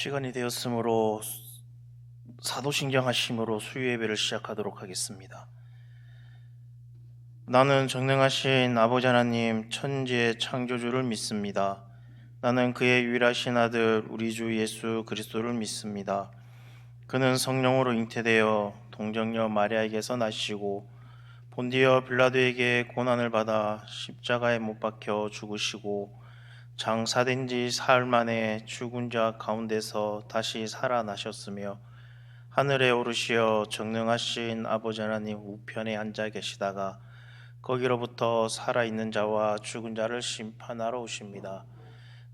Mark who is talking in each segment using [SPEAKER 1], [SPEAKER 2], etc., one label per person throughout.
[SPEAKER 1] 시간이 되었으므로 사도신경 하심으로 수요 예배를 시작하도록 하겠습니다. 나는 전능하신 아버지 하나님 천지의 창조주를 믿습니다. 나는 그의 유일하신 아들 우리 주 예수 그리스도를 믿습니다. 그는 성령으로 잉태되어 동정녀 마리아에게서 나시고 본디어 빌라도에게 고난을 받아 십자가에 못 박혀 죽으시고 장사된 지 사흘 만에 죽은 자 가운데서 다시 살아나셨으며 하늘에 오르시어 전능하신 아버지 하나님 우편에 앉아 계시다가 거기로부터 살아있는 자와 죽은 자를 심판하러 오십니다.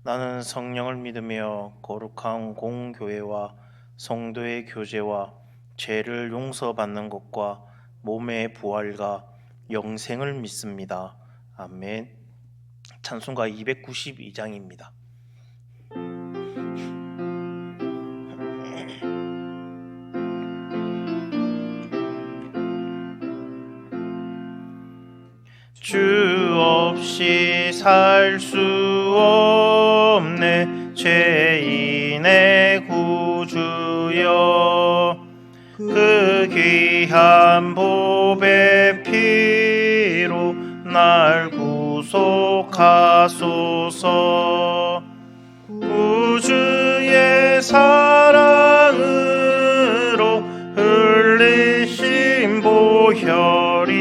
[SPEAKER 1] 나는 성령을 믿으며 거룩한 공교회와 성도의 교제와 죄를 용서받는 것과 몸의 부활과 영생을 믿습니다. 아멘. 찬송가 292장입니다. 주 없이 살 수 없네 죄인의 구주여 그 귀한 보배 피로 날 구속하소서. 구주의 사랑으로 흘리신 보혈이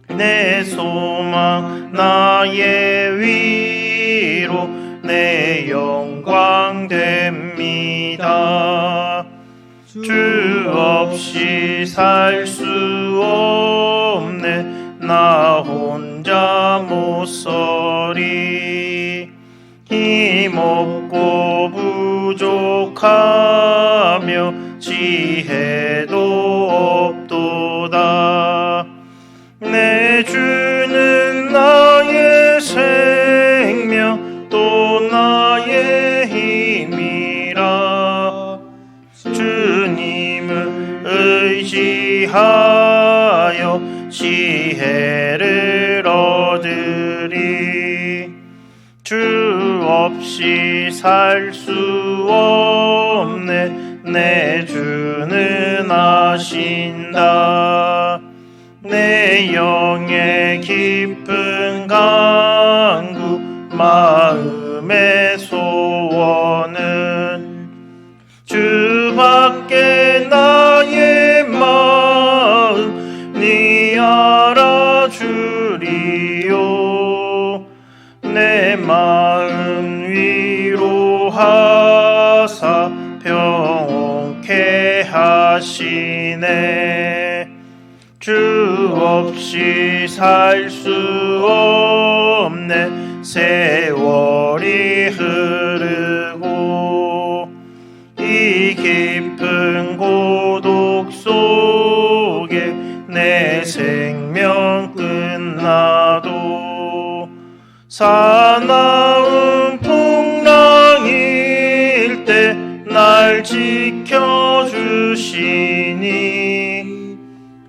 [SPEAKER 1] 내 소망 나의 위로 내 영광 됩니다. 주 없이 살 수 없네 나 혼자 못 서리. 힘없고 부족하며 지혜도 없도다. 내 주는 나의 생명 또 나의 힘이라. 주님을 의지하여 지혜를 얻으리. 주 없이 살 수 없네 내 주는 아신다. 내 영의 깊은 간구 마음의 소원은 주밖에 나의 마음 네 알아주리요. 내 마음 위로하사 평온케 하시네. 주 없이 살 수 없네 세월이 흐르고 이 깊은 고독 속에 내 생명 끝나도 사나운 풍랑일 때 날 지켜주시니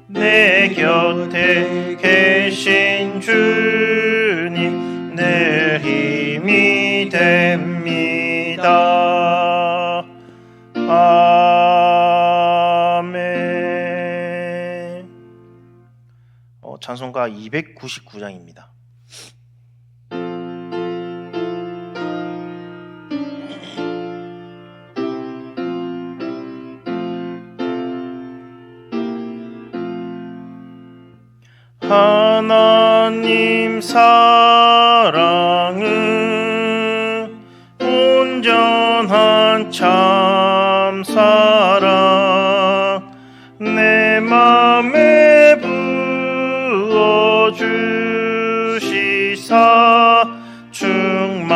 [SPEAKER 1] 내 곁에 계신 주님 늘 힘이 됩니다. 아멘. 찬송가 299장입니다. 하나님 사랑은 온전한 참 사랑 내 맘에 부어주시사 충만케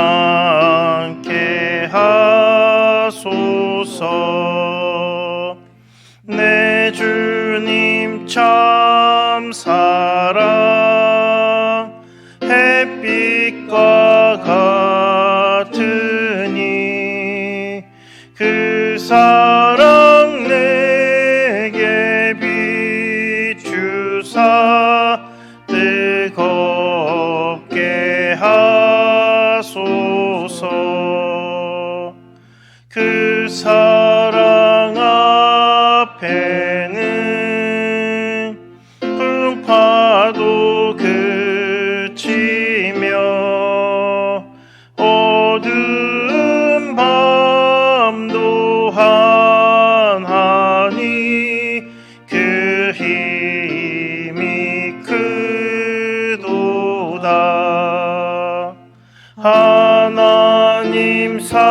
[SPEAKER 1] 하소서. 내 주님 참 사랑 햇빛과 같으니 그 사랑 내게 비추사 뜨겁게 하소서. 그 사랑 앞에는 풍파도 그치며 어두운 밤도 한하니 그 힘이 크도다. 하나님 사랑은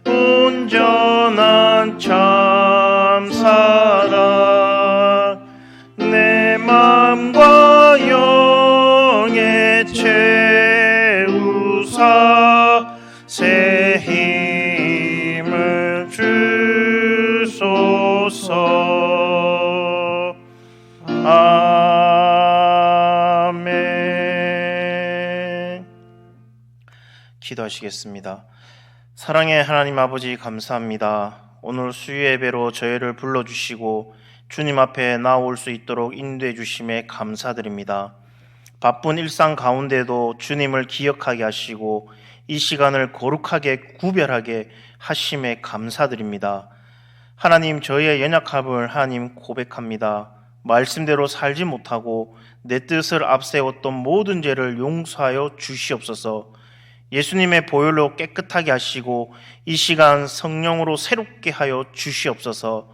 [SPEAKER 1] 온전한 참 사랑, 내 맘과 영에 채우사 새 힘을 주소서. 아멘. 기도하시겠습니다. 사랑의 하나님 아버지, 감사합니다. 오늘 수요 예배로 저희를 불러주시고 주님 앞에 나올 수 있도록 인도해 주심에 감사드립니다. 바쁜 일상 가운데도 주님을 기억하게 하시고 이 시간을 거룩하게 구별하게 하심에 감사드립니다. 하나님, 저희의 연약함을 하나님 고백합니다. 말씀대로 살지 못하고 내 뜻을 앞세웠던 모든 죄를 용서하여 주시옵소서. 예수님의 보혈로 깨끗하게 하시고 이 시간 성령으로 새롭게 하여 주시옵소서.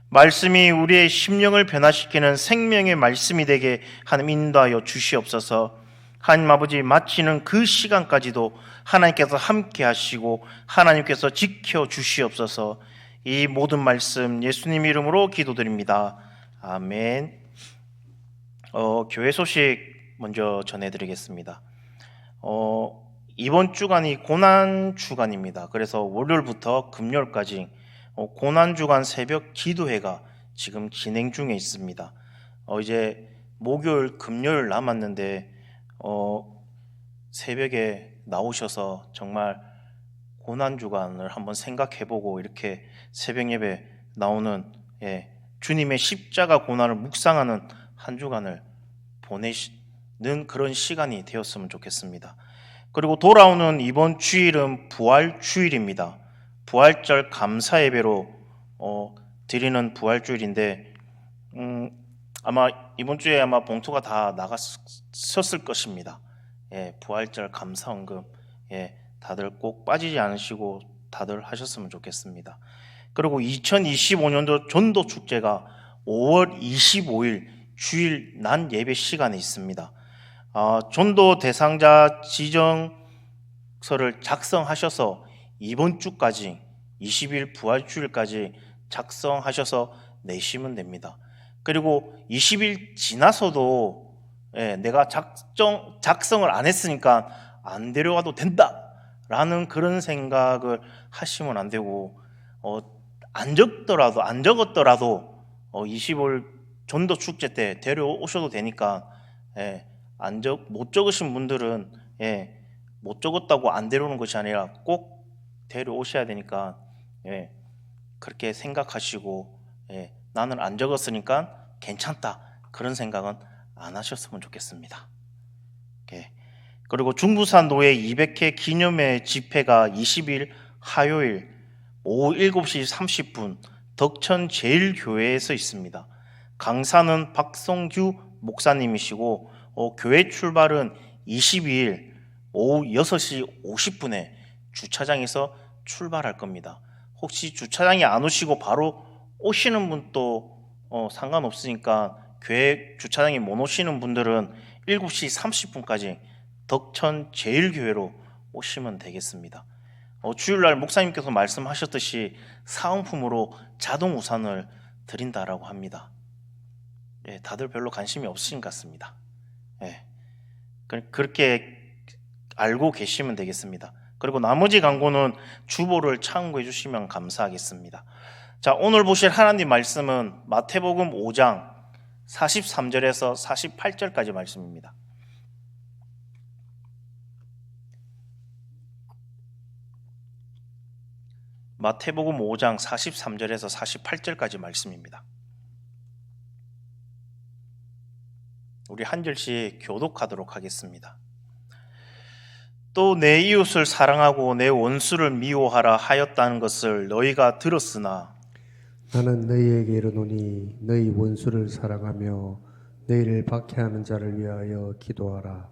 [SPEAKER 1] 말씀이 우리의 심령을 변화시키는 생명의 말씀이 되게 하나님 인도하여 주시옵소서. 하나님 아버지, 마치는 그 시간까지도 하나님께서 함께 하시고 하나님께서 지켜 주시옵소서. 이 모든 말씀 예수님 이름으로 기도드립니다. 아멘. 교회 소식 먼저 전해드리겠습니다. 이번 주간이 고난 주간입니다. 그래서 월요일부터 금요일까지 고난 주간 새벽 기도회가 지금 진행 중에 있습니다. 이제 목요일, 금요일 남았는데 새벽에 나오셔서 정말 고난 주간을 한번 생각해보고 이렇게 새벽 예배 나오는 주님의 십자가 고난을 묵상하는 한 주간을 보내는 그런 시간이 되었으면 좋겠습니다. 그리고 돌아오는 이번 주일은 부활주일입니다. 부활절 감사 예배로 드리는 부활주일인데 아마 이번 주에 아마 봉투가 다 나갔었을 것입니다. 부활절 감사헌금 다들 꼭 빠지지 않으시고 다들 하셨으면 좋겠습니다. 그리고 2025년도 전도 축제가 5월 25일 주일 낮 예배 시간에 있습니다. 전도 대상자 지정서를 작성하셔서 이번 주까지 20일 부활주일까지 작성하셔서 내시면 됩니다. 그리고 20일 지나서도 내가 작성을 안 했으니까 안 데려와도 된다라는 그런 생각을 하시면 안 되고 안 적었더라도 20일 전도 축제 때 데려오셔도 되니까 못 적으신 분들은 못 적었다고 안 데려오는 것이 아니라 꼭 데려오셔야 되니까 그렇게 생각하시고 나는 안 적었으니까 괜찮다 그런 생각은 안 하셨으면 좋겠습니다. 그리고 중부산 노예 200회 기념회 집회가 20일 화요일 오후 7시 30분 덕천 제일교회에서 있습니다. 강사는 박성규 목사님이시고 교회 출발은 22일 오후 6시 50분에 주차장에서 출발할 겁니다. 혹시 주차장에 안 오시고 바로 오시는 분도 상관없으니까 교회 주차장에 못 오시는 분들은 7시 30분까지 덕천 제일교회로 오시면 되겠습니다. 주일날 목사님께서 말씀하셨듯이 사은품으로 자동 우산을 드린다라고 합니다. 다들 별로 관심이 없으신 것 같습니다. 그렇게 알고 계시면 되겠습니다. 그리고 나머지 광고는 주보를 참고해 주시면 감사하겠습니다. 자, 오늘 보실 하나님 말씀은 마태복음 5장 43절에서 48절까지 말씀입니다. 마태복음 5장 43절에서 48절까지 말씀입니다. 우리 한 절씩 교독하도록 하겠습니다. 또 내 이웃을 사랑하고 내 원수를 미워하라 하였다는 것을 너희가 들었으나
[SPEAKER 2] 나는 너희에게 이르노니 너희 원수를 사랑하며 너희를 박해하는 자를 위하여 기도하라.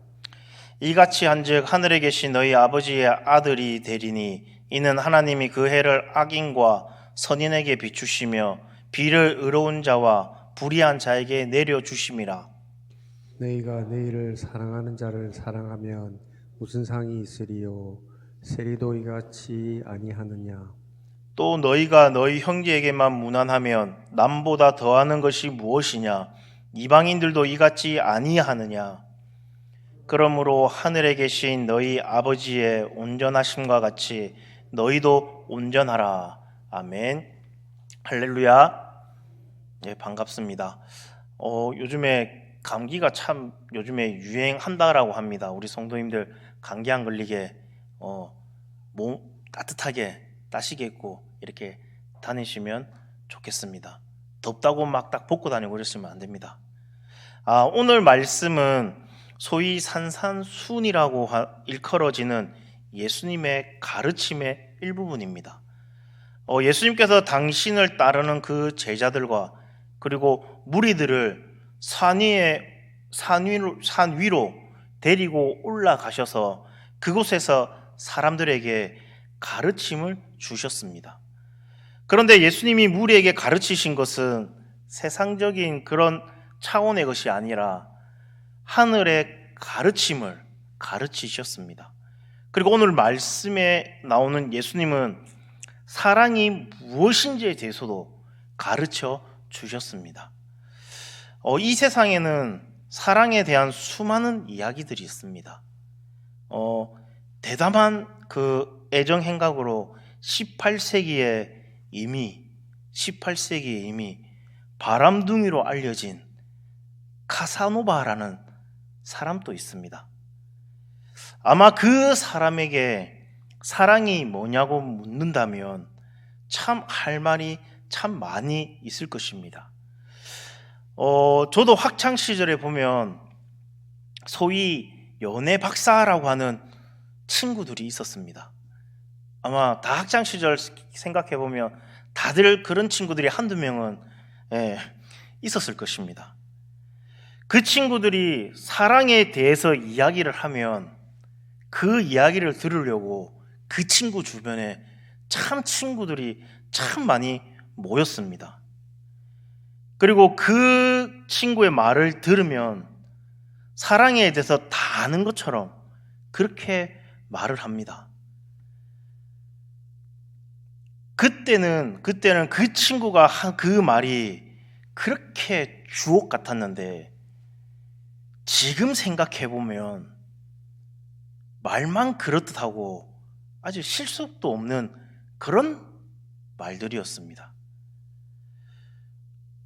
[SPEAKER 1] 이같이 한즉 하늘에 계신 너희 아버지의 아들이 되리니 이는 하나님이 그 해를 악인과 선인에게 비추시며 비를 의로운 자와 불의한 자에게 내려주심이라.
[SPEAKER 2] 너희가 너희를 사랑하는 자를 사랑하면 무슨 상이 있으리요? 세리도 이같이 아니하느냐?
[SPEAKER 1] 또 너희가 너희 형제에게만 무난하면 남보다 더하는 것이 무엇이냐? 이방인들도 이같이 아니하느냐? 그러므로 하늘에 계신 너희 아버지의 온전하심과 같이 너희도 온전하라. 아멘. 할렐루야. 예, 반갑습니다. 요즘에 감기가 참 요즘에 유행한다라고 합니다. 우리 성도님들 감기 안 걸리게 몸 따뜻하게 따시겠고 이렇게 다니시면 좋겠습니다. 덥다고 막 딱 벗고 다니고 그러시면 안 됩니다. 오늘 말씀은 소위 산산순이라고 일컬어지는 예수님의 가르침의 일부분입니다. 예수님께서 당신을 따르는 그 제자들과 그리고 무리들을 산 위로 데리고 올라가셔서 그곳에서 사람들에게 가르침을 주셨습니다. 그런데 예수님이 무리에게 가르치신 것은 세상적인 그런 차원의 것이 아니라 하늘의 가르침을 가르치셨습니다. 그리고 오늘 말씀에 나오는 예수님은 사랑이 무엇인지에 대해서도 가르쳐 주셨습니다. 이 세상에는 사랑에 대한 수많은 이야기들이 있습니다. 대담한 그 애정 행각으로 18세기에 이미 바람둥이로 알려진 카사노바라는 사람도 있습니다. 아마 그 사람에게 사랑이 뭐냐고 묻는다면 참 할 말이 참 많이 있을 것입니다. 저도 학창 시절에 보면 소위 연애 박사라고 하는 친구들이 있었습니다. 아마 다 학창 시절 생각해 보면 다들 그런 친구들이 한두 명은 있었을 것입니다. 그 친구들이 사랑에 대해서 이야기를 하면 그 이야기를 들으려고 그 친구 주변에 참 친구들이 참 많이 모였습니다. 그리고 그 친구의 말을 들으면 사랑에 대해서 다 아는 것처럼 그렇게 말을 합니다. 그때는 그 친구가 한 그 말이 그렇게 주옥 같았는데 지금 생각해보면 말만 그렇듯하고 아주 실속도 없는 그런 말들이었습니다.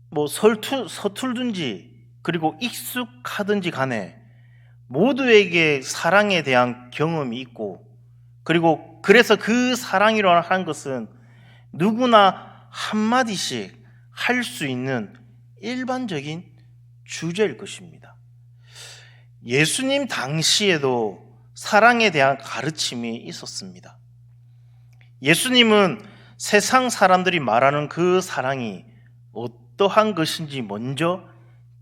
[SPEAKER 1] 뭐 서툴든지 그리고 익숙하든지 간에 모두에게 사랑에 대한 경험이 있고 그리고 그래서 그 사랑이라고 하는 것은 누구나 한마디씩 할 수 있는 일반적인 주제일 것입니다. 예수님 당시에도 사랑에 대한 가르침이 있었습니다. 예수님은 세상 사람들이 말하는 그 사랑이 어떠한 것인지 먼저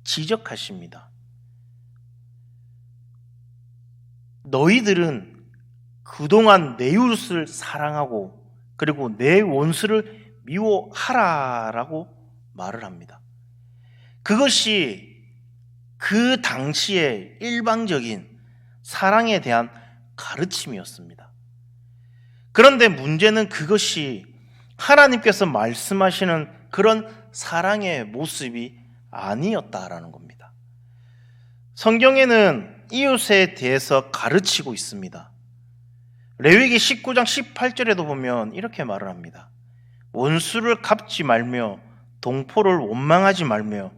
[SPEAKER 1] 지적하십니다. 너희들은 그동안 내 이웃을 사랑하고 그리고 내 원수를 미워하라라고 말을 합니다. 그것이 그 당시의 일방적인 사랑에 대한 가르침이었습니다. 그런데 문제는 그것이 하나님께서 말씀하시는 그런 사랑의 모습이 아니었다라는 겁니다. 성경에는 이웃에 대해서 가르치고 있습니다. 레위기 19장 18절에도 보면 이렇게 말을 합니다. 원수를 갚지 말며 동포를 원망하지 말며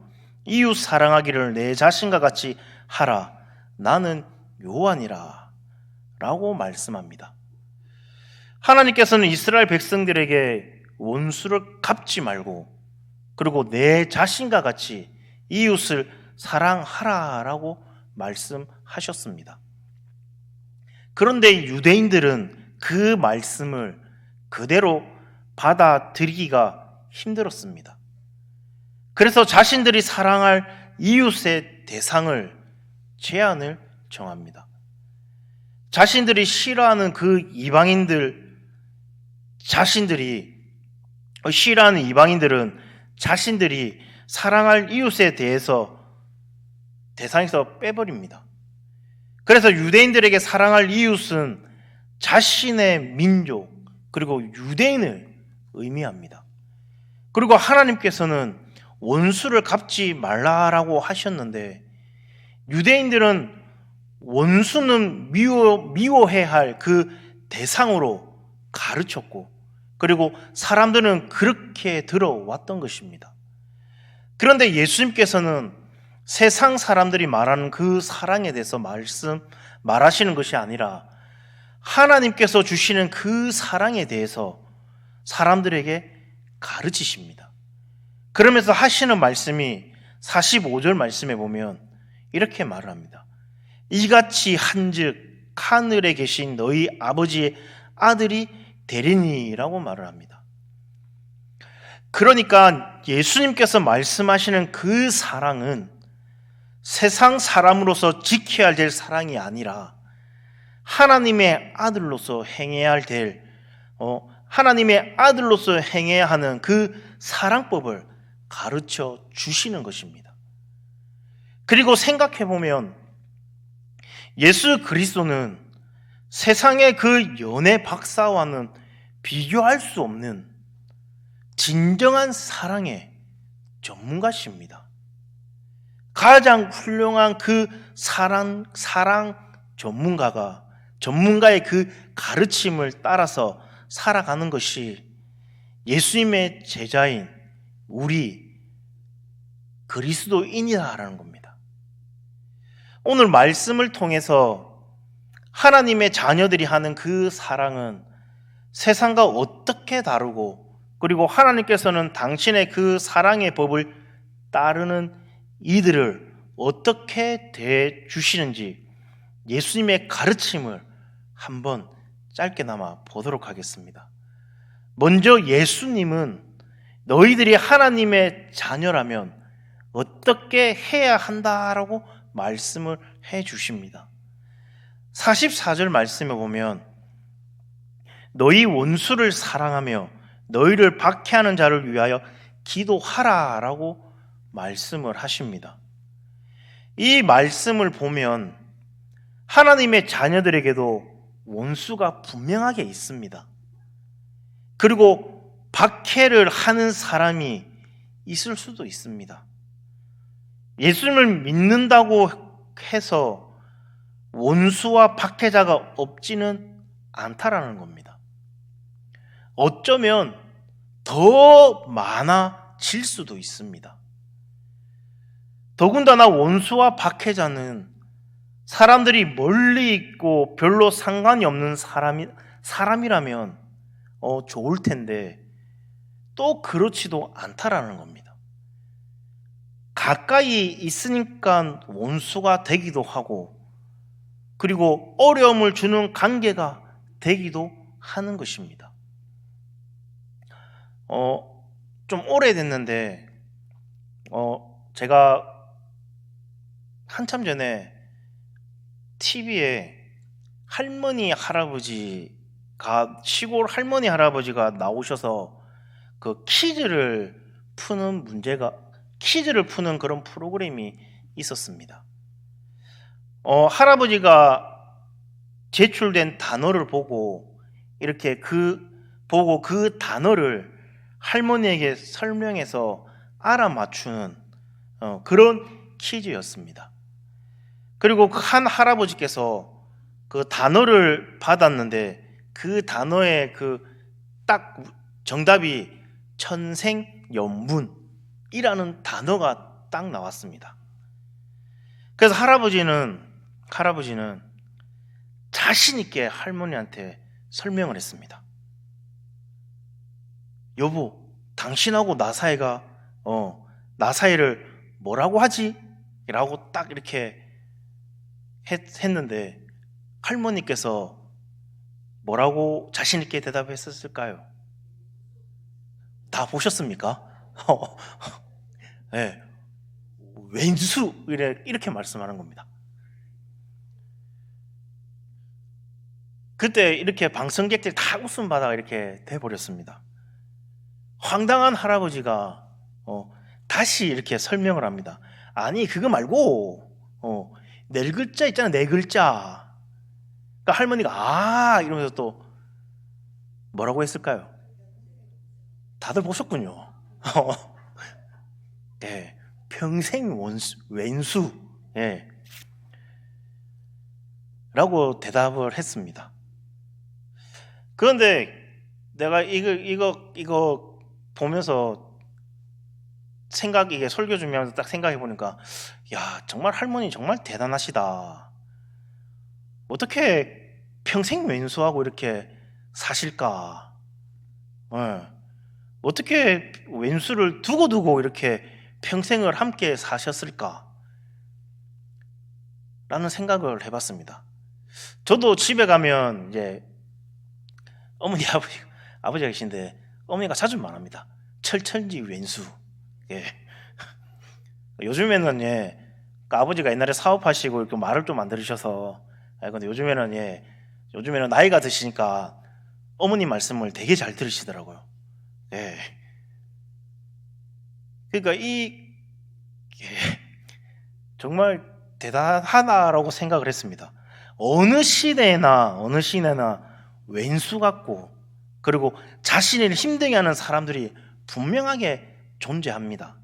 [SPEAKER 1] 이웃 사랑하기를 내 자신과 같이 하라. 나는 여호와니라 라고 말씀합니다. 하나님께서는 이스라엘 백성들에게 원수를 갚지 말고 그리고 내 자신과 같이 이웃을 사랑하라 라고 말씀하셨습니다. 그런데 유대인들은 그 말씀을 그대로 받아들이기가 힘들었습니다. 그래서 자신들이 사랑할 이웃의 대상을 제한을 정합니다. 자신들이 싫어하는 그 이방인들, 싫어하는 이방인들은 자신들이 사랑할 이웃에 대상에서 빼버립니다. 그래서 유대인들에게 사랑할 이웃은 자신의 민족, 그리고 유대인을 의미합니다. 그리고 하나님께서는 원수를 갚지 말라라고 하셨는데, 유대인들은 원수는 미워해야 할 그 대상으로 가르쳤고, 그리고 사람들은 그렇게 들어왔던 것입니다. 그런데 예수님께서는 세상 사람들이 말하는 그 사랑에 대해서 말하시는 것이 아니라 하나님께서 주시는 그 사랑에 대해서 사람들에게 가르치십니다. 그러면서 하시는 말씀이 45절 말씀에 보면 이렇게 말을 합니다. 이같이 한즉 하늘에 계신 너희 아버지의 아들이 되리니라고 말을 합니다. 그러니까 예수님께서 말씀하시는 그 사랑은 세상 사람으로서 지켜야 될 사랑이 아니라 하나님의 아들로서 하나님의 아들로서 행해야 하는 그 사랑법을 가르쳐 주시는 것입니다. 그리고 생각해 보면 예수 그리스도는 세상의 그 연애 박사와는 비교할 수 없는 진정한 사랑의 전문가십니다. 가장 훌륭한 그 사랑 전문가의 그 가르침을 따라서 살아가는 것이 예수님의 제자인 우리 그리스도인이라는 겁니다. 오늘 말씀을 통해서 하나님의 자녀들이 하는 그 사랑은 세상과 어떻게 다르고, 그리고 하나님께서는 당신의 그 사랑의 법을 따르는 이들을 어떻게 대해주시는지 예수님의 가르침을 한번 짧게나마 보도록 하겠습니다. 먼저 예수님은 너희들이 하나님의 자녀라면 어떻게 해야 한다라고 말씀을 해 주십니다. 44절 말씀에 보면 너희 원수를 사랑하며 너희를 박해하는 자를 위하여 기도하라라고 말씀을 하십니다. 이 말씀을 보면 하나님의 자녀들에게도 원수가 분명하게 있습니다. 그리고 박해를 하는 사람이 있을 수도 있습니다. 예수님을 믿는다고 해서 원수와 박해자가 없지는 않다라는 겁니다. 어쩌면 더 많아질 수도 있습니다. 더군다나 원수와 박해자는 사람들이 멀리 있고 별로 상관이 없는 사람이라면 좋을 텐데 또 그렇지도 않다라는 겁니다. 가까이 있으니까 원수가 되기도 하고, 그리고 어려움을 주는 관계가 되기도 하는 것입니다. 좀 오래됐는데 제가 한참 전에 TV에 시골 할머니 할아버지가 나오셔서 그 퀴즈를 푸는 그런 프로그램이 있었습니다. 할아버지가 제출된 단어를 보고 그 단어를 할머니에게 설명해서 알아맞추는 그런 퀴즈였습니다. 그리고 한 할아버지께서 그 단어를 받았는데 그 단어의 그 딱 정답이 천생연분이라는 단어가 딱 나왔습니다. 그래서 할아버지는 자신 있게 할머니한테 설명을 했습니다. 여보, 당신하고 나 사이를 뭐라고 하지? 라고 딱 이렇게 했는데 할머니께서 뭐라고 자신 있게 대답했었을까요? 다 보셨습니까? 네. 왼수 이렇게 말씀하는 겁니다. 그때 이렇게 방청객들이 다 웃음 바다가 이렇게 돼버렸습니다. 황당한 할아버지가 다시 이렇게 설명을 합니다. 아니 그거 말고 네 글자 있잖아, 네 글자. 그러니까 할머니가 이러면서 또 뭐라고 했을까요? 다들 보셨군요. 예, 평생 왼수, 예, 라고 대답을 했습니다. 그런데 내가 이거 보면서 이게 설교 준비하면서 딱 생각해 보니까, 야, 정말 할머니 정말 대단하시다. 어떻게 평생 왼수하고 이렇게 사실까? 예. 어떻게 왼수를 두고 이렇게 평생을 함께 사셨을까? 라는 생각을 해봤습니다. 저도 집에 가면 이제 어머니 아버지가 계신데 어머니가 자주 말합니다. 철천지 왼수. 예. 요즘에는 그러니까 아버지가 옛날에 사업하시고 이렇게 말을 좀 안 들으셔서 근데 요즘에는 나이가 드시니까 어머니 말씀을 되게 잘 들으시더라고요. 예. 그러니까 정말 대단하다라고 생각을 했습니다. 어느 시대나 왼수 같고 그리고 자신을 힘들게 하는 사람들이 분명하게 존재합니다.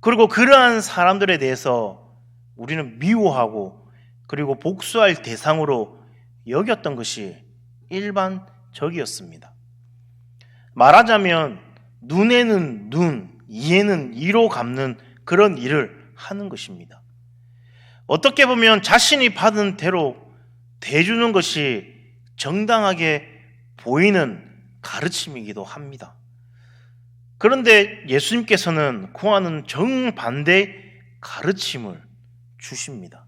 [SPEAKER 1] 그리고 그러한 사람들에 대해서 우리는 미워하고 그리고 복수할 대상으로 여겼던 것이 일반적이었습니다. 말하자면 눈에는 눈, 이에는 이로 갚는 그런 일을 하는 것입니다. 어떻게 보면 자신이 받은 대로 대주는 것이 정당하게 보이는 가르침이기도 합니다. 그런데 예수님께서는 그와는 정반대의 가르침을 주십니다.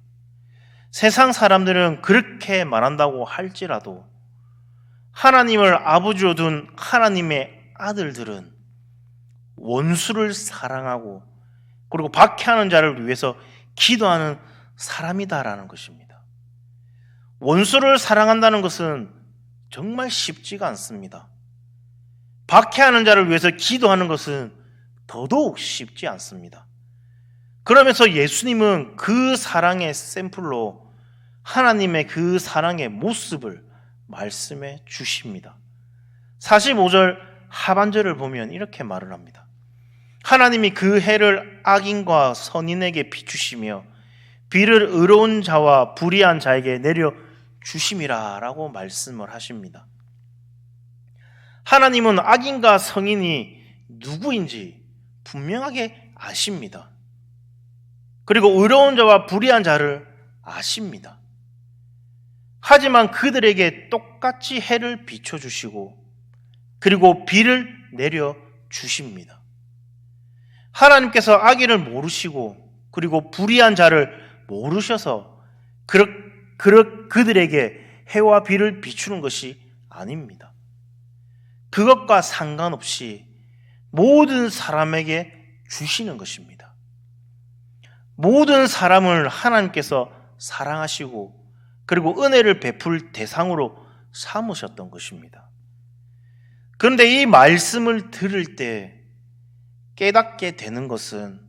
[SPEAKER 1] 세상 사람들은 그렇게 말한다고 할지라도 하나님을 아버지로 둔 하나님의 아들들은 원수를 사랑하고 그리고 박해하는 자를 위해서 기도하는 사람이다라는 것입니다. 원수를 사랑한다는 것은 정말 쉽지가 않습니다. 박해하는 자를 위해서 기도하는 것은 더더욱 쉽지 않습니다. 그러면서 예수님은 그 사랑의 샘플로 하나님의 그 사랑의 모습을 말씀해 주십니다. 45절 하반절을 보면 이렇게 말을 합니다. 하나님이 그 해를 악인과 선인에게 비추시며 비를 의로운 자와 불의한 자에게 내려 주심이라 라고 말씀을 하십니다. 하나님은 악인과 성인이 누구인지 분명하게 아십니다. 그리고 의로운 자와 불의한 자를 아십니다. 하지만 그들에게 똑같이 해를 비춰주시고 그리고 비를 내려 주십니다. 하나님께서 악인을 모르시고 그리고 불의한 자를 모르셔서 그들에게 해와 비를 비추는 것이 아닙니다. 그것과 상관없이 모든 사람에게 주시는 것입니다. 모든 사람을 하나님께서 사랑하시고 그리고 은혜를 베풀 대상으로 삼으셨던 것입니다. 그런데 이 말씀을 들을 때 깨닫게 되는 것은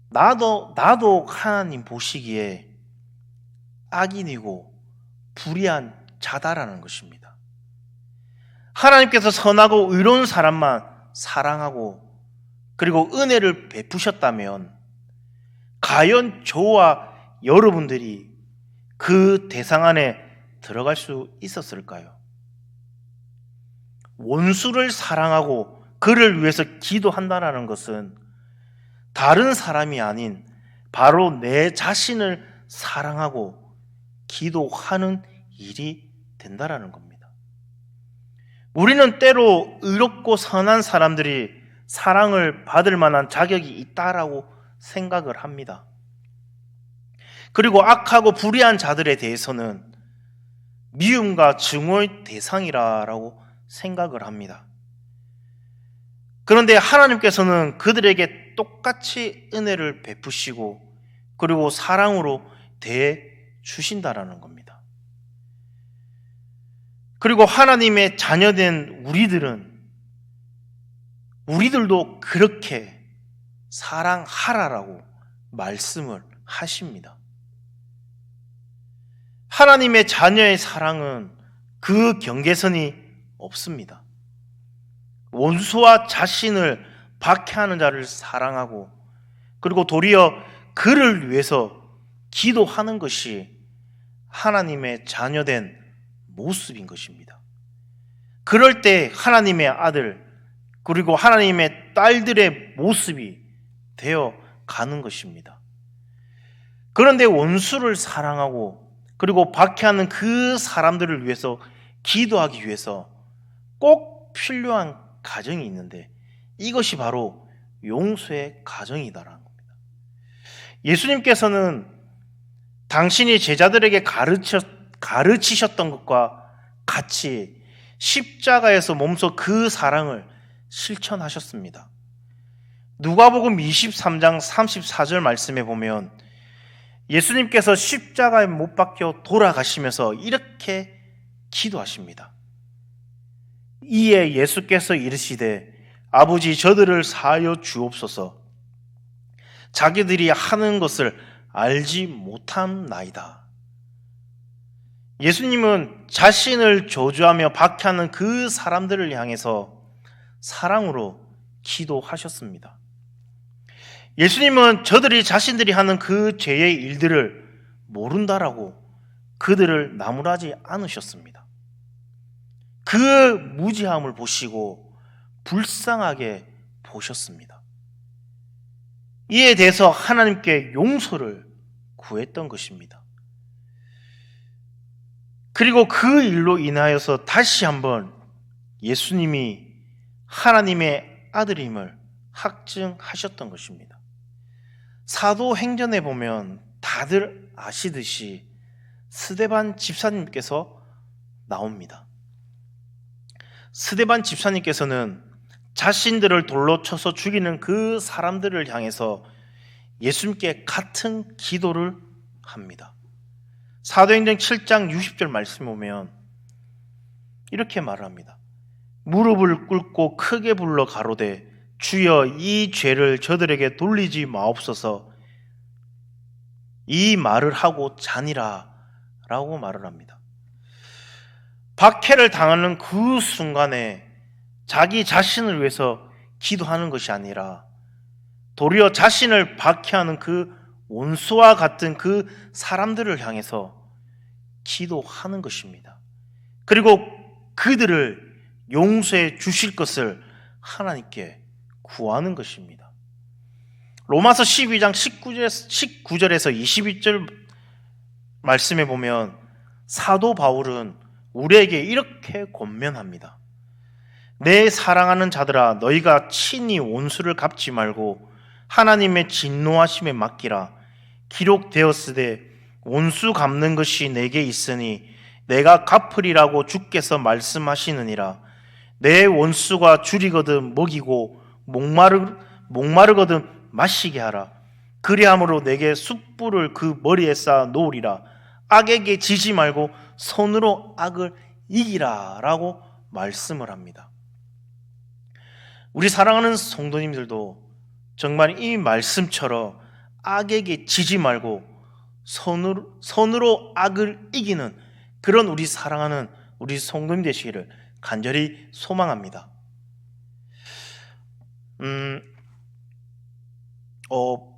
[SPEAKER 1] 나도 하나님 보시기에 악인이고 불의한 자다라는 것입니다. 하나님께서 선하고 의로운 사람만 사랑하고 그리고 은혜를 베푸셨다면 과연 저와 여러분들이 그 대상 안에 들어갈 수 있었을까요? 원수를 사랑하고 그를 위해서 기도한다는 것은 다른 사람이 아닌 바로 내 자신을 사랑하고 기도하는 일이 된다라는 겁니다. 우리는 때로 의롭고 선한 사람들이 사랑을 받을 만한 자격이 있다라고 생각을 합니다. 그리고 악하고 불의한 자들에 대해서는 미움과 증오의 대상이라고 생각을 합니다. 그런데 하나님께서는 그들에게 똑같이 은혜를 베푸시고 그리고 사랑으로 대해 주신다라는 겁니다. 그리고 하나님의 자녀된 우리들도 그렇게 사랑하라라고 말씀을 하십니다. 하나님의 자녀의 사랑은 그 경계선이 없습니다. 원수와 자신을 박해하는 자를 사랑하고 그리고 도리어 그를 위해서 기도하는 것이 하나님의 자녀된 모습인 것입니다. 그럴 때 하나님의 아들 그리고 하나님의 딸들의 모습이 되어 가는 것입니다. 그런데 원수를 사랑하고 그리고 박해하는 그 사람들을 위해서 기도하기 위해서 꼭 필요한 가정이 있는데 이것이 바로 용서의 가정이다라는 겁니다. 예수님께서는 당신이 제자들에게 가르치셨던 것과 같이 십자가에서 몸소 그 사랑을 실천하셨습니다. 누가복음 23장 34절 말씀에 보면 예수님께서 십자가에 못 박혀 돌아가시면서 이렇게 기도하십니다. 이에 예수께서 이르시되 아버지 저들을 사하여 주옵소서 자기들이 하는 것을 알지 못함나이다. 예수님은 자신을 저주하며 박해하는 그 사람들을 향해서 사랑으로 기도하셨습니다. 예수님은 저들이 자신들이 하는 그 죄의 일들을 모른다라고 그들을 나무라지 않으셨습니다. 그 무지함을 보시고 불쌍하게 보셨습니다. 이에 대해서 하나님께 용서를 구했던 것입니다. 그리고 그 일로 인하여서 다시 한번 예수님이 하나님의 아들임을 확증하셨던 것입니다. 사도행전에 보면 다들 아시듯이 스데반 집사님께서 나옵니다. 스데반 집사님께서는 자신들을 돌로 쳐서 죽이는 그 사람들을 향해서 예수님께 같은 기도를 합니다. 사도행전 7장 60절 말씀 보면 이렇게 말을 합니다. 무릎을 꿇고 크게 불러 가로되 주여 이 죄를 저들에게 돌리지 마옵소서 이 말을 하고 자니라 라고 말을 합니다. 박해를 당하는 그 순간에 자기 자신을 위해서 기도하는 것이 아니라 도리어 자신을 박해하는 그 원수와 같은 그 사람들을 향해서 기도하는 것입니다. 그리고 그들을 용서해 주실 것을 하나님께 구하는 것입니다. 로마서 12장 19절에서 22절 말씀에 보면 사도 바울은 우리에게 이렇게 권면합니다. 내 사랑하는 자들아 너희가 친히 원수를 갚지 말고 하나님의 진노하심에 맡기라. 기록되었으되 원수 갚는 것이 내게 있으니 내가 갚으리라고 주께서 말씀하시느니라. 내 원수가 줄이거든 먹이고 목마르거든 마시게 하라. 그리함으로 내게 숯불을 그 머리에 쌓아 놓으리라. 악에게 지지 말고 손으로 악을 이기라 라고 말씀을 합니다. 우리 사랑하는 성도님들도 정말 이 말씀처럼 악에게 지지 말고 손으로 악을 이기는 그런 우리 사랑하는 우리 성도님 되시기를 간절히 소망합니다.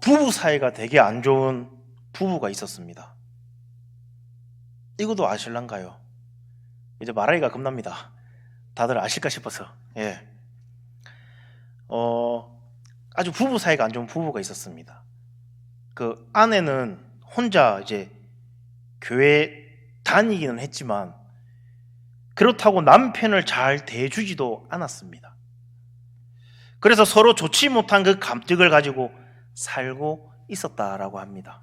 [SPEAKER 1] 부부 사이가 되게 안 좋은 부부가 있었습니다. 이것도 아실란가요? 이제 말하기가 겁납니다. 다들 아실까 싶어서. 예. 아주 부부 사이가 안 좋은 부부가 있었습니다. 그 아내는 혼자 이제 교회 다니기는 했지만 그렇다고 남편을 잘 대해주지도 않았습니다. 그래서 서로 좋지 못한 그 감정을 가지고 살고 있었다라고 합니다.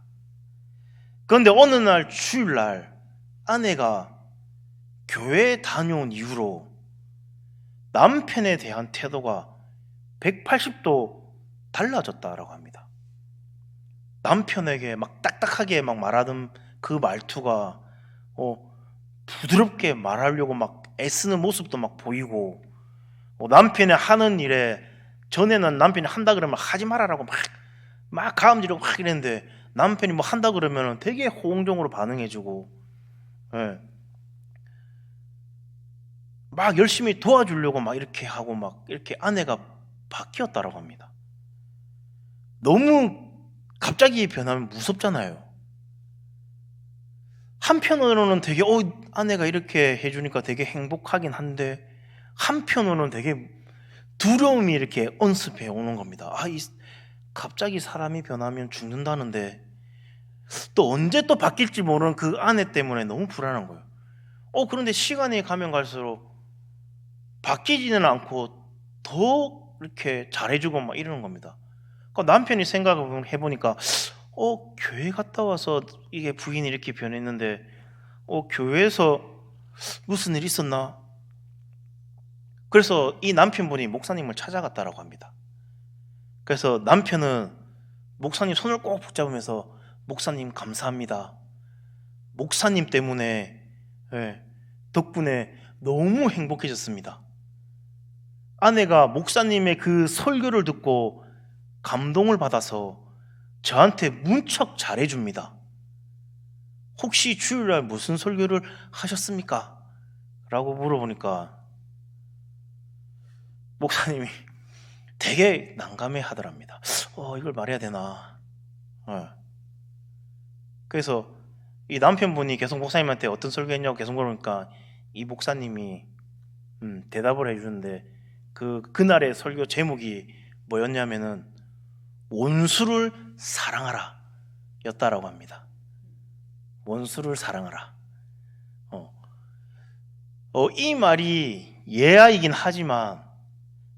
[SPEAKER 1] 그런데 어느 날 주일날 아내가 교회 다녀온 이후로 남편에 대한 태도가 180도 달라졌다라고 합니다. 남편에게 막 딱딱하게 막 말하던 그 말투가 부드럽게 말하려고 막 애쓰는 모습도 막 보이고, 남편이 하는 일에 전에는 남편이 한다 그러면 하지 말아라고 막 가음지르고 막 이랬는데, 남편이 뭐 한다 그러면 되게 호응적으로 반응해주고, 예. 막 열심히 도와주려고 막 이렇게 하고 막 이렇게 아내가 바뀌었다라고 합니다. 너무 갑자기 변하면 무섭잖아요. 한편으로는 되게 아내가 이렇게 해주니까 되게 행복하긴 한데, 한편으로는 되게 두려움이 이렇게 언습해 오는 겁니다. 갑자기 사람이 변하면 죽는다는데 또 언제 또 바뀔지 모르는 그 아내 때문에 너무 불안한 거예요. 그런데 시간이 가면 갈수록 바뀌지는 않고 더 이렇게 잘해주고 막 이러는 겁니다. 그러니까 남편이 생각을 해보니까 교회 갔다 와서 이게 부인이 이렇게 변했는데 교회에서 무슨 일이 있었나? 그래서 이 남편분이 목사님을 찾아갔다라고 합니다. 그래서 남편은 목사님 손을 꼭 붙잡으면서 목사님 감사합니다. 목사님 때문에 덕분에 너무 행복해졌습니다. 아내가 목사님의 그 설교를 듣고 감동을 받아서 저한테 문척 잘해줍니다. 혹시 주일날 무슨 설교를 하셨습니까? 라고 물어보니까 목사님이 되게 난감해 하더랍니다. 이걸 말해야 되나? 그래서 이 남편분이 계속 목사님한테 어떤 설교했냐고 계속 물으니까 이 목사님이 대답을 해주는데, 그날의 설교 제목이 뭐였냐면은 원수를 사랑하라 였다라고 합니다. 원수를 사랑하라. 이 말이 예화이긴 하지만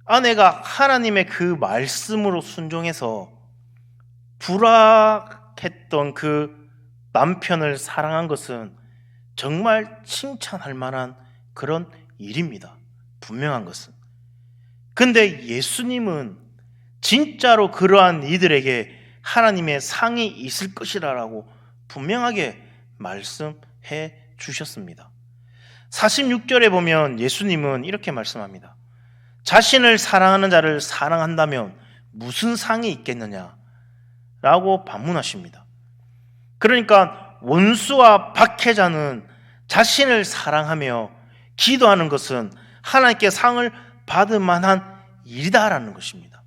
[SPEAKER 1] 아내가 하나님의 그 말씀으로 순종해서 불화했던 그 남편을 사랑한 것은 정말 칭찬할 만한 그런 일입니다. 분명한 것은. 근데 예수님은 진짜로 그러한 이들에게 하나님의 상이 있을 것이라고 분명하게 말씀해 주셨습니다. 46절에 보면 예수님은 이렇게 말씀합니다. 자신을 사랑하는 자를 사랑한다면 무슨 상이 있겠느냐? 라고 반문하십니다. 그러니까 원수와 박해자는 자신을 사랑하며 기도하는 것은 하나님께 상을 받을 만한 일이다라는 것입니다.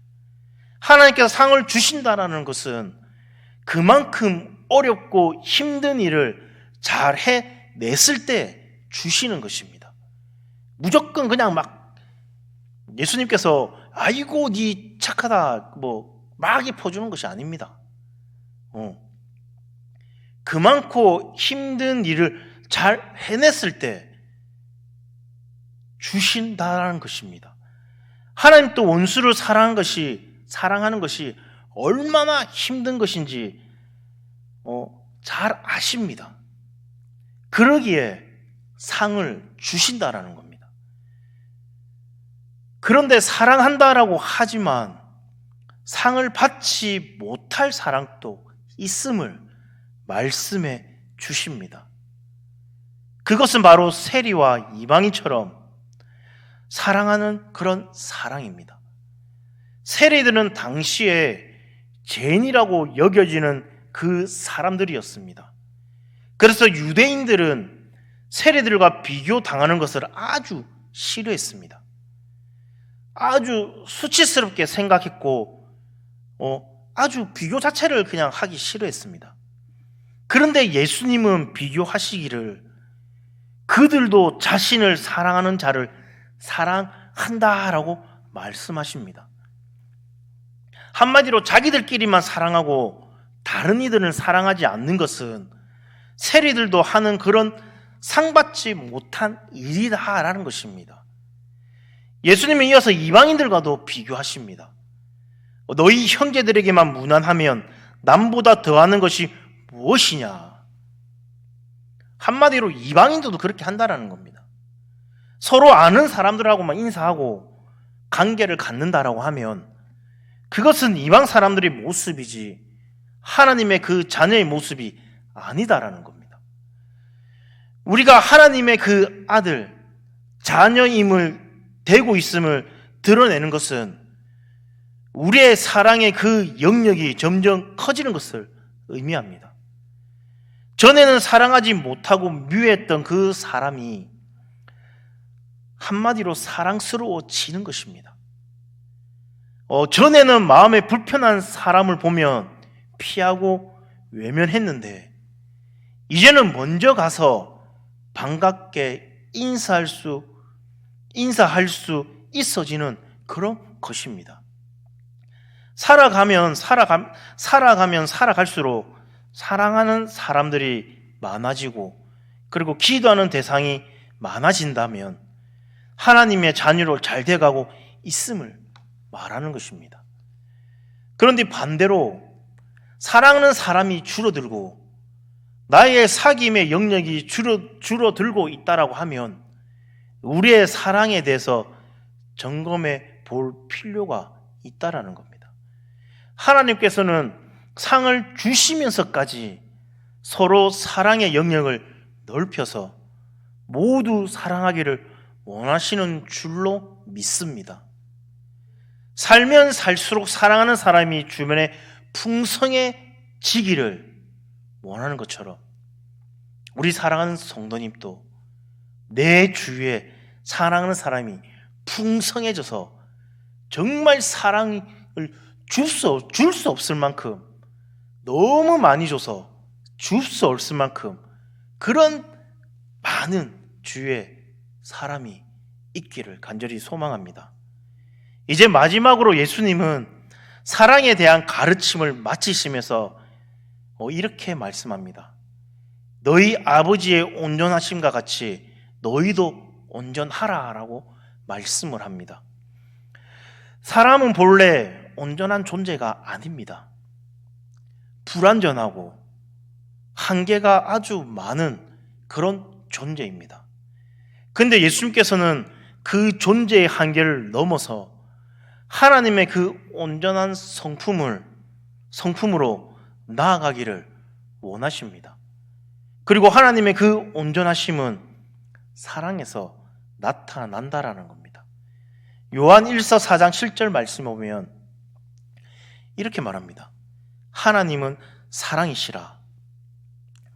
[SPEAKER 1] 하나님께서 상을 주신다라는 것은 그만큼 어렵고 힘든 일을 잘 해냈을 때 주시는 것입니다. 무조건 그냥 막 예수님께서 아이고 네 착하다 막 퍼주는 것이 아닙니다. 그만큼 힘든 일을 잘 해냈을 때 주신다라는 것입니다. 하나님 또 원수를 사랑하는 것이 얼마나 힘든 것인지 잘 아십니다. 그러기에 상을 주신다라는 겁니다. 그런데 사랑한다라고 하지만 상을 받지 못할 사랑도 있음을 말씀해 주십니다. 그것은 바로 세리와 이방인처럼 사랑하는 그런 사랑입니다. 세리들은 당시에 죄인이라고 여겨지는 그 사람들이었습니다. 그래서 유대인들은 세리들과 비교당하는 것을 아주 싫어했습니다. 아주 수치스럽게 생각했고 아주 비교 자체를 그냥 하기 싫어했습니다. 그런데 예수님은 비교하시기를 그들도 자신을 사랑하는 자를 사랑한다라고 말씀하십니다. 한마디로 자기들끼리만 사랑하고 다른 이들은 사랑하지 않는 것은 세리들도 하는 그런 상받지 못한 일이다라는 것입니다. 예수님은 이어서 이방인들과도 비교하십니다. 너희 형제들에게만 무난하면 남보다 더하는 것이 무엇이냐? 한마디로 이방인들도 그렇게 한다라는 겁니다. 서로 아는 사람들하고만 인사하고 관계를 갖는다라고 하면 그것은 이방 사람들의 모습이지 하나님의 그 자녀의 모습이 아니다라는 겁니다. 우리가 하나님의 그 아들, 자녀임을 되고 있음을 드러내는 것은 우리의 사랑의 그 영역이 점점 커지는 것을 의미합니다. 전에는 사랑하지 못하고 미워했던 그 사람이 한마디로 사랑스러워지는 것입니다. 전에는 마음에 불편한 사람을 보면 피하고 외면했는데 이제는 먼저 가서 반갑게 인사할 수 있어지는 그런 것입니다. 살아가면 살아갈수록 사랑하는 사람들이 많아지고 그리고 기도하는 대상이 많아진다면 하나님의 자녀로 잘 돼가고 있음을 말하는 것입니다. 그런데 반대로 사랑하는 사람이 줄어들고 나의 사귐의 영역이 줄어들고 있다라고 하면 우리의 사랑에 대해서 점검해 볼 필요가 있다라는 겁니다. 하나님께서는 상을 주시면서까지 서로 사랑의 영역을 넓혀서 모두 사랑하기를 원하시는 줄로 믿습니다. 살면 살수록 사랑하는 사람이 주변에 풍성해지기를 원하는 것처럼 우리 사랑하는 성도님도 내 주위에 사랑하는 사람이 풍성해져서 정말 사랑을 줄 수 없을 만큼 너무 많이 줘서 줄 수 없을 만큼 그런 많은 주위에 사람이 있기를 간절히 소망합니다. 이제 마지막으로 예수님은 사랑에 대한 가르침을 마치시면서 이렇게 말씀합니다. 너희 아버지의 온전하심과 같이 너희도 온전하라라고 말씀을 합니다. 사람은 본래 온전한 존재가 아닙니다. 불완전하고 한계가 아주 많은 그런 존재입니다. 근데 예수님께서는 그 존재의 한계를 넘어서 하나님의 그 온전한 성품으로 나아가기를 원하십니다. 그리고 하나님의 그 온전하심은 사랑에서 나타난다라는 겁니다. 요한 1서 4장 7절 말씀에 보면 이렇게 말합니다. 하나님은 사랑이시라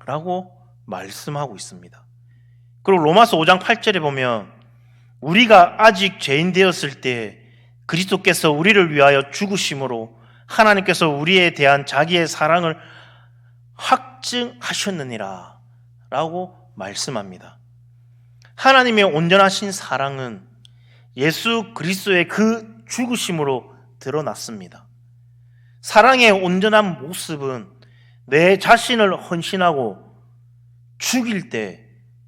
[SPEAKER 1] 라고 말씀하고 있습니다. 그리고 로마서 5장 8절에 보면 우리가 아직 죄인 되었을 때 그리스도께서 우리를 위하여 죽으심으로 하나님께서 우리에 대한 자기의 사랑을 확증하셨느니라 라고 말씀합니다. 하나님의 온전하신 사랑은 예수 그리스도의 그 죽으심으로 드러났습니다. 사랑의 온전한 모습은 내 자신을 헌신하고 죽일 때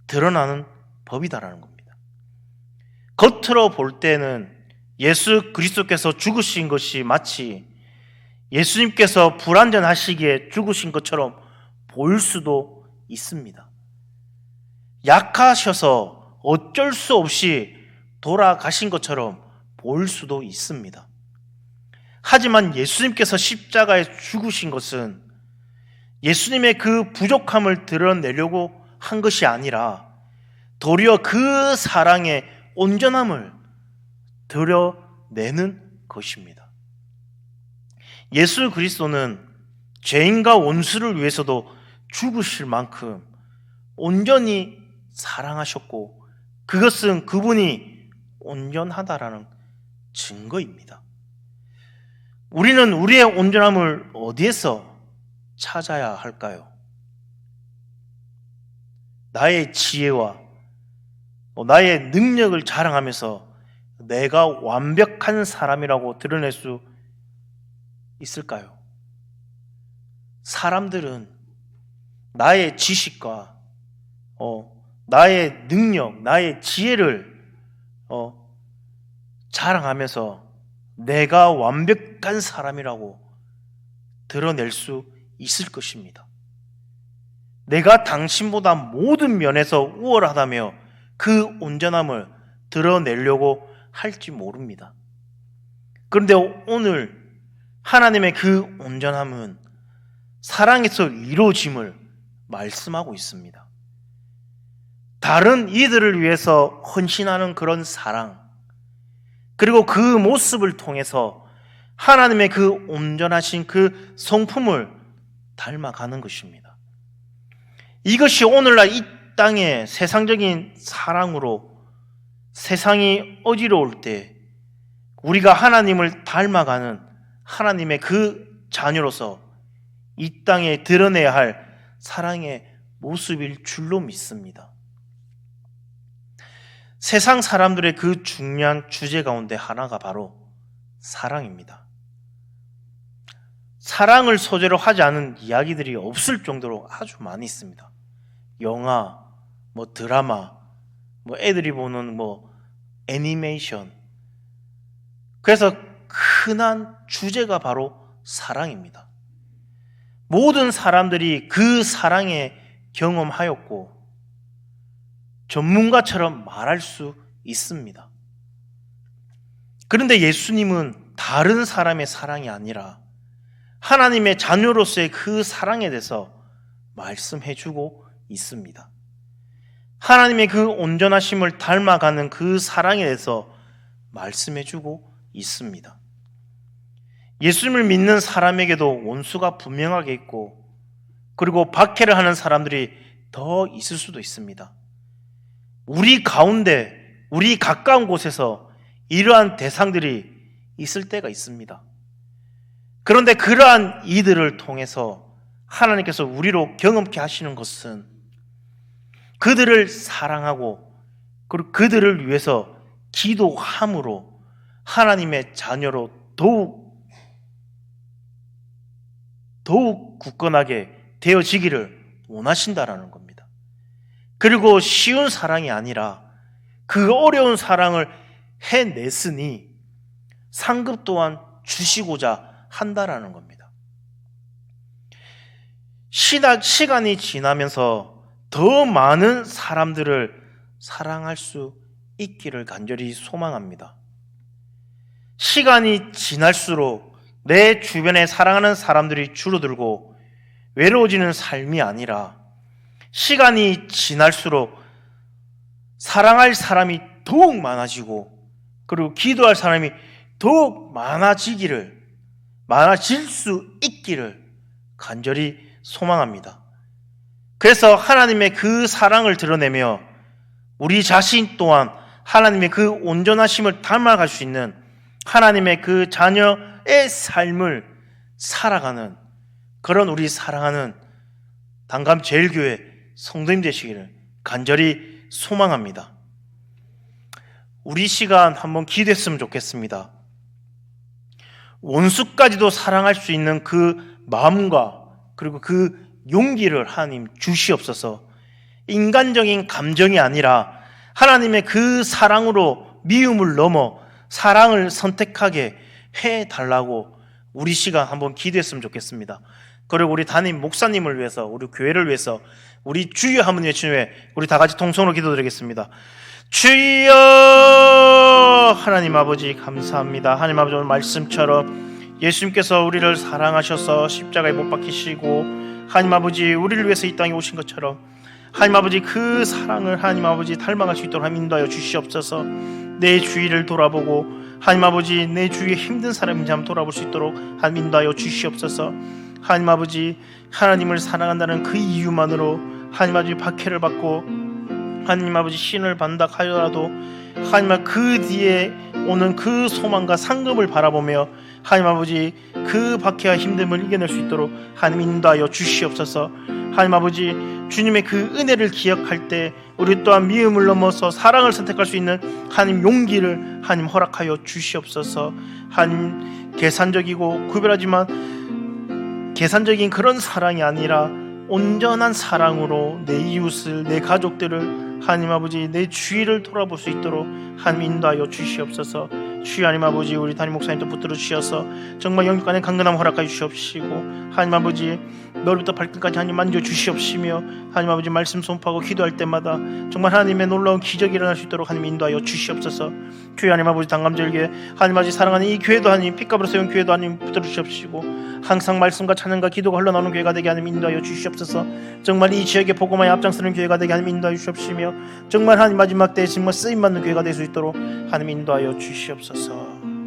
[SPEAKER 1] 드러나는 법이다라는 겁니다. 겉으로 볼 때는 예수 그리스도께서 죽으신 것이 마치 예수님께서 불완전하시기에 죽으신 것처럼 보일 수도 있습니다. 약하셔서 어쩔 수 없이 돌아가신 것처럼 보일 수도 있습니다. 하지만 예수님께서 십자가에 죽으신 것은 예수님의 그 부족함을 드러내려고 한 것이 아니라 도리어 그 사랑의 온전함을 드러내는 것입니다. 예수 그리스도는 죄인과 원수를 위해서도 죽으실 만큼 온전히 사랑하셨고 그것은 그분이 온전하다라는 증거입니다. 우리는 우리의 온전함을 어디에서 찾아야 할까요? 나의 지혜와 나의 능력을 자랑하면서 내가 완벽한 사람이라고 드러낼 수 있을까요? 사람들은 나의 지식과 나의 능력, 나의 지혜를 자랑하면서 내가 완벽한 사람이라고 드러낼 수 있을 것입니다. 내가 당신보다 모든 면에서 우월하다며 그 온전함을 드러내려고 할지 모릅니다. 그런데 오늘 하나님의 그 온전함은 사랑에서 이루어짐을 말씀하고 있습니다. 다른 이들을 위해서 헌신하는 그런 사랑, 그리고 그 모습을 통해서 하나님의 그 온전하신 그 성품을 닮아가는 것입니다. 이것이 오늘날 이 땅의 세상적인 사랑으로 세상이 어지러울 때 우리가 하나님을 닮아가는 하나님의 그 자녀로서 이 땅에 드러내야 할 사랑의 모습일 줄로 믿습니다. 세상 사람들의 그 중요한 주제 가운데 하나가 바로 사랑입니다. 사랑을 소재로 하지 않은 이야기들이 없을 정도로 아주 많이 있습니다. 영화, 드라마, 애들이 보는 애니메이션. 그래서 흔한 주제가 바로 사랑입니다. 모든 사람들이 그 사랑에 경험하였고 전문가처럼 말할 수 있습니다. 그런데 예수님은 다른 사람의 사랑이 아니라 하나님의 자녀로서의 그 사랑에 대해서 말씀해주고 있습니다. 하나님의 그 온전하심을 닮아가는 그 사랑에 대해서 말씀해주고 있습니다. 예수님을 믿는 사람에게도 원수가 분명하게 있고, 그리고 박해를 하는 사람들이 더 있을 수도 있습니다. 우리 가운데, 우리 가까운 곳에서 이러한 대상들이 있을 때가 있습니다. 그런데 그러한 이들을 통해서 하나님께서 우리로 경험케 하시는 것은 그들을 사랑하고 그리고 그들을 위해서 기도함으로 하나님의 자녀로 더욱 굳건하게 되어지기를 원하신다라는 겁니다. 그리고 쉬운 사랑이 아니라 그 어려운 사랑을 해냈으니 상급 또한 주시고자 한다라는 겁니다. 시간이 지나면서 더 많은 사람들을 사랑할 수 있기를 간절히 소망합니다. 시간이 지날수록 내 주변에 사랑하는 사람들이 줄어들고 외로워지는 삶이 아니라 시간이 지날수록 사랑할 사람이 더욱 많아지고 그리고 기도할 사람이 더욱 많아질 수 있기를 간절히 소망합니다. 그래서 하나님의 그 사랑을 드러내며 우리 자신 또한 하나님의 그 온전하심을 닮아갈 수 있는 하나님의 그 자녀의 삶을 살아가는 그런 우리 사랑하는 단감제일교회 성도님 되시기를 간절히 소망합니다. 우리 시간 한번 기도했으면 좋겠습니다. 원수까지도 사랑할 수 있는 그 마음과 그리고 그 용기를 하나님 주시옵소서. 인간적인 감정이 아니라 하나님의 그 사랑으로 미움을 넘어 사랑을 선택하게 해달라고 우리 시간 한번 기도했으면 좋겠습니다. 그리고 우리 담임 목사님을 위해서, 우리 교회를 위해서 우리 주여 한번 외친 후에 우리 다 같이 통성으로 기도드리겠습니다. 주여! 하나님 아버지 감사합니다. 하나님 아버지 오늘 말씀처럼 예수님께서 우리를 사랑하셔서 십자가에 못 박히시고 하나님 아버지 우리를 위해서 이 땅에 오신 것처럼 하나님 아버지 그 사랑을 하나님 아버지 닮아갈 수 있도록 하나님 인도하여 주시옵소서. 내 주위를 돌아보고 하나님 아버지 내 주위에 힘든 사람인지 한번 돌아볼 수 있도록 하나님 인도하여 주시옵소서. 하나님 아버지 하나님을 사랑한다는 그 이유만으로 하나님 아버지 박해를 받고 하나님 아버지 신을 받는다 하여라도 하나님 그 뒤에 오는 그 소망과 상급을 바라보며 하나님 아버지 그 박해와 힘듦을 이겨낼 수 있도록 하나님 인도하여 주시옵소서. 하나님 아버지 주님의 그 은혜를 기억할 때 우리 또한 미움을 넘어서 사랑을 선택할 수 있는 하나님 용기를 하나님 허락하여 주시옵소서. 하나님 계산적이고 구별하지만 계산적인 그런 사랑이 아니라 온전한 사랑으로 내 이웃을, 내 가족들을 하나님 아버지 내 주위를 돌아볼 수 있도록 하나님 인도하여 주시옵소서. 주여 하나님 아버지, 우리 담임 목사님도 붙들어 주셔서 정말 영육간의 강건함 허락하여 주시옵시고, 하나님 아버지 머리부터 발끝까지 하나님 만져 주시옵시며, 하나님 아버지 말씀 선포하고 기도할 때마다 정말 하나님의 놀라운 기적이 일어날 수 있도록 하나님 인도하여 주시옵소서. 주여 하나님 아버지 당감절기에 하나님 아버지 사랑하는 이 교회도 하나님 핏값으로 세운 교회도 하나님 붙들어 주시옵시고, 항상 말씀과 찬양과 기도가 흘러나오는 교회가 되게 하나님 인도하여 주시옵소서. 정말 이 지역에 복음화에 앞장서는 교회가 되게 하나님 인도하여 주시옵시며, 정말 하나님 마지막 때에 정말 쓰임받는 교회가 될 수 있도록 하나님 인도하여 주시옵소서. 아멘.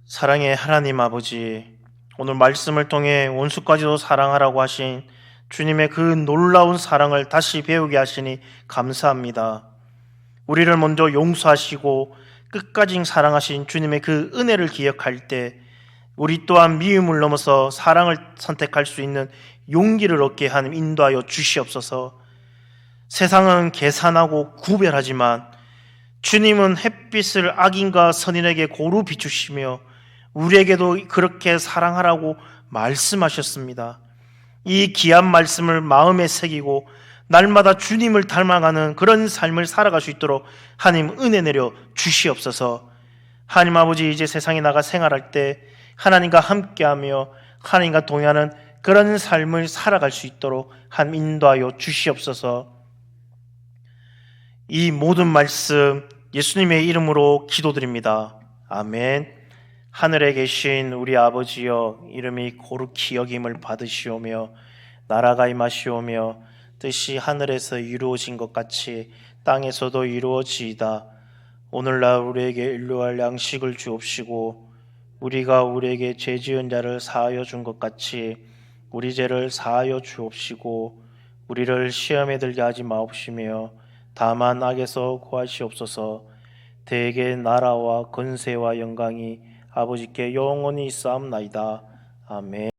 [SPEAKER 1] 사랑의 하나님 아버지, 오늘 말씀을 통해 원수까지도 사랑하라고 하신 주님의 그 놀라운 사랑을 다시 배우게 하시니 감사합니다. 우리를 먼저 용서하시고 끝까지 사랑하신 주님의 그 은혜를 기억할 때 우리 또한 미움을 넘어서 사랑을 선택할 수 있는 용기를 얻게 하는 인도하여 주시옵소서. 세상은 계산하고 구별하지만 주님은 햇빛을 악인과 선인에게 고루 비추시며 우리에게도 그렇게 사랑하라고 말씀하셨습니다. 이 귀한 말씀을 마음에 새기고 날마다 주님을 닮아가는 그런 삶을 살아갈 수 있도록 하나님 은혜 내려 주시옵소서. 하나님 아버지, 이제 세상에 나가 생활할 때 하나님과 함께하며 하나님과 동행하는 그런 삶을 살아갈 수 있도록 하나님 인도하여 주시옵소서. 이 모든 말씀 예수님의 이름으로 기도드립니다. 아멘. 하늘에 계신 우리 아버지여, 이름이 거룩히 여김을 받으시오며 나라가 임하시오며 뜻이 하늘에서 이루어진 것 같이 땅에서도 이루어지이다. 오늘날 우리에게 일용할 양식을 주옵시고 우리가 우리에게 죄 지은 자를 사하여 준 것 같이 우리 죄를 사하여 주옵시고 우리를 시험에 들게 하지 마옵시며 다만 악에서 구하시옵소서. 대개 나라와 권세와 영광이 아버지께 영원히 있사옵나이다. 아멘.